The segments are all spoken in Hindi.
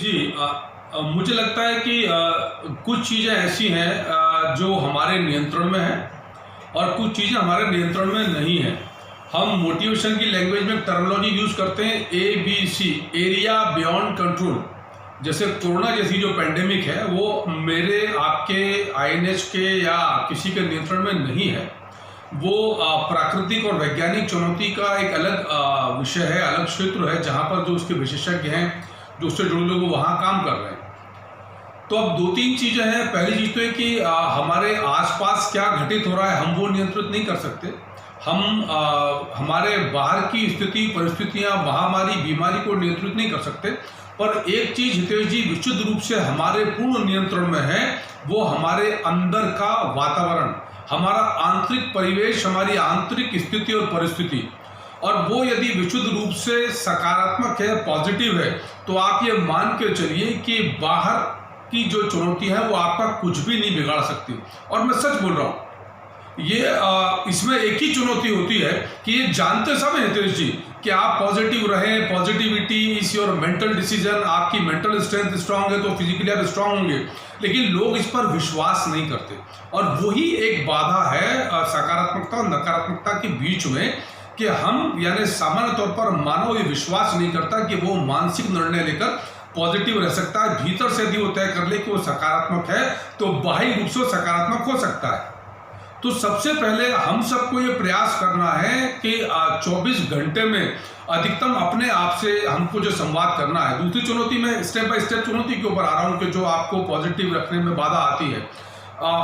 जी मुझे लगता है कि कुछ चीज़ें ऐसी हैं जो हमारे नियंत्रण में हैं और कुछ चीज़ें हमारे नियंत्रण में नहीं हैं। हम मोटिवेशन की लैंग्वेज में टर्मिनोलॉजी यूज़ करते हैं ABC, एरिया बियॉन्ड कंट्रोल। जैसे कोरोना जैसी जो पेंडेमिक है वो मेरे आपके INH के या किसी के नियंत्रण में नहीं है। वो प्राकृतिक और वैज्ञानिक चुनौती का एक अलग विषय है, अलग क्षेत्र है, जहाँ पर जो उसके विशेषज्ञ हैं, जो उससे जुड़े लोग वहाँ काम कर रहे हैं। तो अब दो तीन चीज़ें हैं। पहली चीज़ तो है कि हमारे आसपास क्या घटित हो रहा है हम वो नियंत्रित नहीं कर सकते। हम हमारे बाहर की स्थिति, परिस्थितियाँ, महामारी, बीमारी को नियंत्रित नहीं कर सकते। पर एक चीज़ हितेश जी विशुद्ध रूप से हमारे पूर्ण नियंत्रण में है, वो हमारे अंदर का वातावरण, हमारा आंतरिक परिवेश, हमारी आंतरिक स्थिति और परिस्थिति। और वो यदि विशुद्ध रूप से सकारात्मक है, पॉजिटिव है, तो आप ये मान के चलिए कि बाहर की जो चुनौती है वो आपका कुछ भी नहीं बिगाड़ सकती। और मैं सच बोल रहा हूँ, ये इसमें एक ही चुनौती होती है कि ये जानते सब हैं हितेश जी कि आप पॉजिटिव रहें, positivity is your mental decision. आपकी मेंटल स्ट्रेंथ स्ट्रांग है तो फिजिकली आप स्ट्रांग होंगे, लेकिन लोग इस पर विश्वास नहीं करते। और वही एक बाधा है सकारात्मकता और नकारात्मकता के बीच में, कि हम यानी सामान्य तौर पर मानव ये विश्वास नहीं करता कि वो मानसिक निर्णय लेकर पॉजिटिव रह सकता है। भीतर से यदि वो तय कर ले कि वो सकारात्मक है तो बाहरी रूप से सकारात्मक हो सकता है। तो सबसे पहले हम सबको ये प्रयास करना है कि 24 घंटे में अधिकतम अपने आप से हमको जो संवाद करना है। दूसरी चुनौती में स्टेप बाय स्टेप चुनौती के ऊपर आ रहा हूँ कि जो आपको पॉजिटिव रखने में बाधा आती है।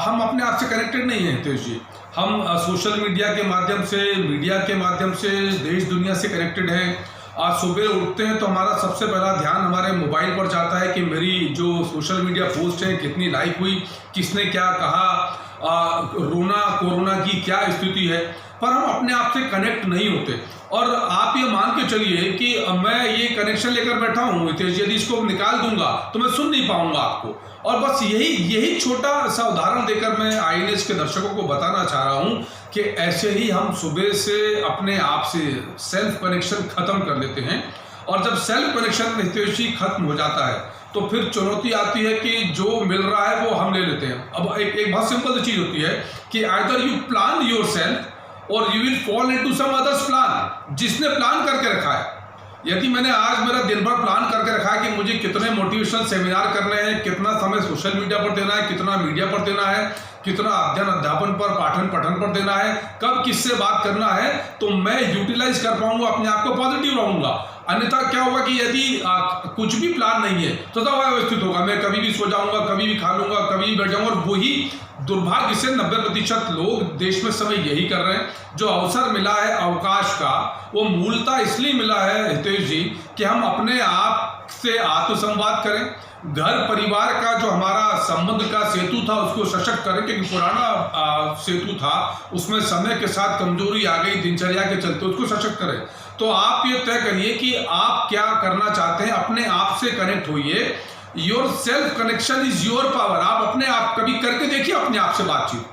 हम अपने आप से कनेक्टेड नहीं हैं हितेश जी। हम सोशल मीडिया के माध्यम से, मीडिया के माध्यम से देश दुनिया से कनेक्टेड हैं। आज सुबह उठते हैं तो हमारा सबसे पहला ध्यान हमारे मोबाइल पर जाता है कि मेरी जो सोशल मीडिया पोस्ट है कितनी लाइक हुई, किसने क्या कहा, कोरोना की क्या स्थिति है। पर हम अपने आप से कनेक्ट नहीं होते। और आप ये मान के चलिए कि मैं ये कनेक्शन लेकर बैठा हूँ हितेश, यदि इसको निकाल दूंगा तो मैं सुन नहीं पाऊंगा आपको। और बस यही छोटा सा उदाहरण देकर मैं INH के दर्शकों को बताना चाह रहा हूँ कि ऐसे ही हम सुबह से अपने आप से सेल्फ कनेक्शन खत्म कर लेते हैं। और जब सेल्फ कनेक्शन हितेश जी खत्म हो जाता है तो फिर चुनौती आती है कि जो मिल रहा है वो हम ले लेते हैं। अब एक बहुत सिंपल चीज होती है कि either you plan your self or you will fall into some others plan. जिसने प्लान करके रखा है, यदि मैंने आज मेरा दिन भर प्लान करके रखा है कि मुझे कितने मोटिवेशनल सेमिनार करने हैं, कितना समय सोशल मीडिया पर देना है, कितना मीडिया पर देना है, कितना अध्ययन अध्यापन पर, पाठन पठन पर देना है, कब किससे बात करना है, तो मैं यूटिलाइज कर पाऊंगा, अपने आप को पॉजिटिव रहूंगा। अन्यथा क्या होगा कि यदि कुछ भी प्लान नहीं है तो तब अव्यवस्थित होगा। मैं कभी भी सो जाऊंगा, कभी भी खा लूंगा, कभी भी बैठ जाऊंगा। और वही दुर्भाग्य से 90% लोग देश में समय यही कर रहे हैं। जो अवसर मिला है अवकाश का, वो मूलतः इसलिए मिला है हितेश जी कि हम अपने आप से आत्मसंवाद करें, घर परिवार का जो हमारा संबंध का सेतु था उसको सशक्त करें। क्योंकि पुराना सेतु था उसमें समय के साथ कमजोरी आ गई, दिनचर्या के चलते उसको सशक्त करें। तो आप ये तय करिए कि आप क्या करना चाहते हैं, अपने आप से कनेक्ट होइए। Your self connection is your power. आप अपने आप कभी करके देखिए, अपने आप से बातचीत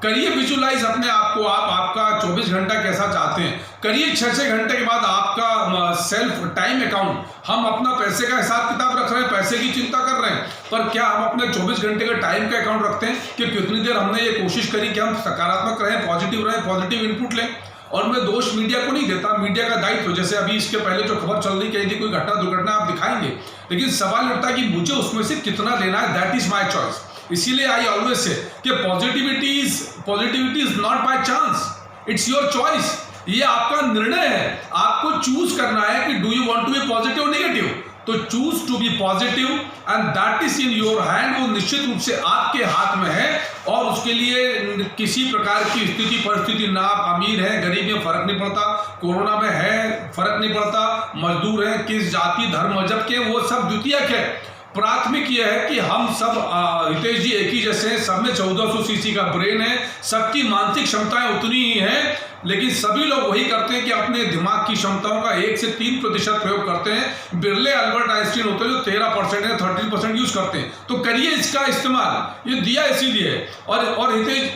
करिए, विजुलाइज अपने आप को। आप आपका 24 घंटा कैसा चाहते हैं करिए। 6-6 घंटे के बाद आपका सेल्फ टाइम अकाउंट, हम अपना पैसे का हिसाब किताब रख रहे हैं, पैसे की चिंता कर रहे हैं, पर क्या हम अपने 24 घंटे का टाइम का अकाउंट रखते हैं कि कितनी देर हमने ये कोशिश करी कि हम सकारात्मक रहें, पॉजिटिव रहें, पॉजिटिव इनपुट लें। और मैं दोष मीडिया को नहीं देता, मीडिया का दायित्व, जैसे अभी इसके पहले जो खबर चल रही कहीं थी कोई घटना दुर्घटना आप दिखाएंगे, लेकिन सवाल उठता है कि मुझे उसमें से कितना लेना है, दैट इज माई चॉइस। इसीलिए आई ऑलवेज से कि positivity is not by chance, it's your choice. ये आपका निर्णय है, आपको चूज करना है कि do you want to be positive और नेगेटिव। तो choose to be positive and that is in your hand. वो निश्चित रूप से आपके हाथ में है और उसके लिए किसी प्रकार की स्थिति परिस्थिति ना, आप अमीर हैं गरीब में फर्क नहीं पड़ता, कोरोना में है फर्क नहीं पड़ता, मजदूर हैं, किस जाति धर्म मजहब के, वो सब द्वितीयक है। प्राथमिक यह है कि हम सब हितेश जी एक ही जैसे हैं, सब में 1400 सीसी का ब्रेन है, सबकी मानसिक क्षमताएं उतनी ही हैं, लेकिन सभी लोग वही करते हैं कि अपने दिमाग की क्षमताओं का 1 से 3% प्रयोग करते हैं। बिरले अल्बर्ट आइंस्टीन होते हैं जो 13% है, 13% यूज करते हैं। तो करिए इसका इस्तेमाल, ये दिया इसीलिए है। और हितेश